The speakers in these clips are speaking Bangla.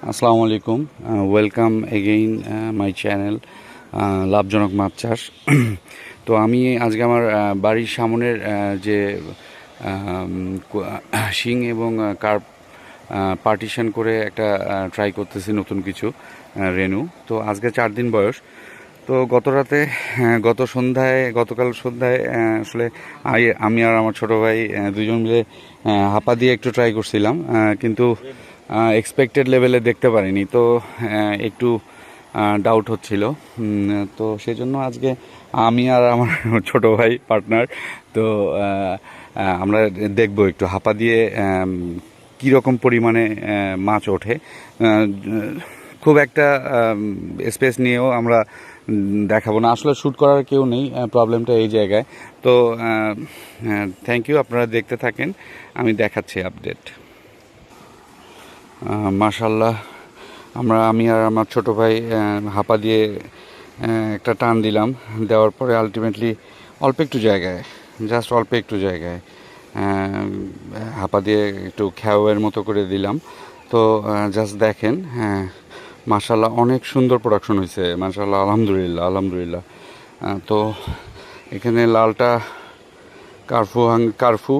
আসসালামু আলাইকুম। ওয়েলকাম এগেইন মাই চ্যানেল লাভজনক মাছ চাষ। তো আমি আজকে আমার বাড়ির সামনের যে শিং এবং কার্প পার্টিশন করে একটা ট্রাই করতেছি নতুন কিছু রেনু। তো আজকে 4 দিন বয়স। তো গতকাল সন্ধ্যায় আসলে আমি আর আমার ছোট ভাই দুজন মিলে হাপা দিয়ে একটু ট্রাই করছিলাম, কিন্তু এক্সপেক্টেড লেভেলে দেখতে পারিনি। তো একটু ডাউট হচ্ছিল। তো সেজন্য আজকে আমি আর আমার ছোট ভাই পার্টনার, তো আমরা দেখব একটু হাপা দিয়ে কীরকম পরিমাণে মাছ ওঠে। খুব একটা স্পেস নিয়েও আমরা দেখাবো না, আসলে শ্যুট করার কেউ নেই, প্রবলেমটা এই জায়গায়। তো থ্যাংক ইউ, আপনারা দেখতে থাকেন, আমি দেখাচ্ছি আপডেট। মাশাল্লাহ, আমি আর আমার ছোট ভাই হাপা দিয়ে একটা টান দিলাম। দেওয়ার পরে আলটিমেটলি অল্প একটু জায়গায় হাপা দিয়ে একটু খ্যাওয়ের মতো করে দিলাম। তো জাস্ট দেখেন, হ্যাঁ মাশাল্লাহ অনেক সুন্দর প্রোডাকশন হয়েছে, মাশাল্লাহ, আলহামদুলিল্লাহ। তো এখানে লালটা কার্ফু,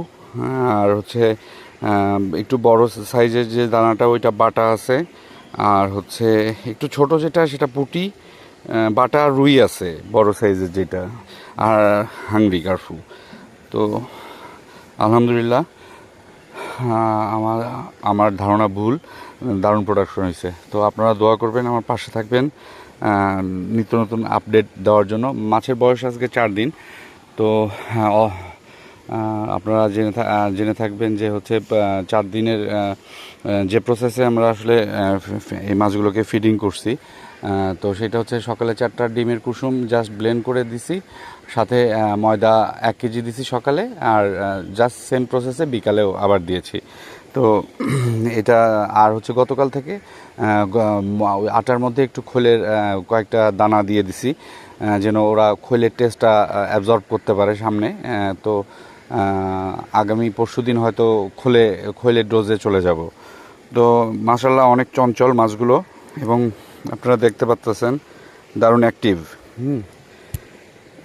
আর হচ্ছে একটু বড় সাইজের যে দানাটা ওইটা বাটা আছে, আর হচ্ছে একটু ছোট যেটা সেটা পুঁটি, বাটা আর রুই আছে বড় সাইজের যেটা, আর হাংরি কার্ফু। তো আলহামদুলিল্লাহ, আমার আমার ধারণা ভুল, দারুণ প্রোডাকশন হয়েছে। তো আপনারা দোয়া করবেন, আমার পাশে থাকবেন নিত্য নতুন আপডেট দেওয়ার জন্য। মাছের বয়স আজকে 4 দিন। তো আপনারা জেনে থাকবেন যে হচ্ছে 4 দিনের যে প্রসেসে আমরা আসলে এই মাছগুলোকে ফিডিং করছি। তো সেটা হচ্ছে সকালে 4টা ডিমের কুসুম জাস্ট ব্লেন্ড করে দিছি, সাথে ময়দা 1 কেজি দিছি সকালে, আর জাস্ট সেম প্রসেসে বিকালেও আবার দিয়েছি। তো এটা আর হচ্ছে গতকাল থেকে আটার মধ্যে একটু খোলের কয়েকটা দানা দিয়ে দিছি, যেন ওরা খোলের টেস্টটা অ্যাবজর্ব করতে পারে সামনে। তো আগামী পরশুদিন হয়তো খোলের ডোজে চলে যাব। তো মাশাল্লাহ অনেক চঞ্চল মাছগুলো, এবং আপনারা দেখতে পাচ্ছেন দারুণ অ্যাক্টিভ।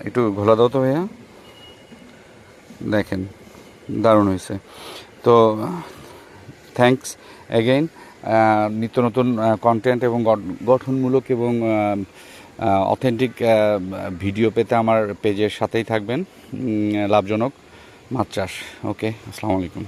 একটু ঘোলা দাও তো ভাইয়া, দেখেন দারুণ হয়েছে। তো থ্যাঙ্কস অ্যাগেইন। নিত্য নতুন কন্টেন্ট এবং গঠনমূলক এবং অথেন্টিক ভিডিও পেতে আমার পেজের সাথেই থাকবেন। লাভজনক মাছ চাষ। ওকে, আসসালামু আলাইকুম।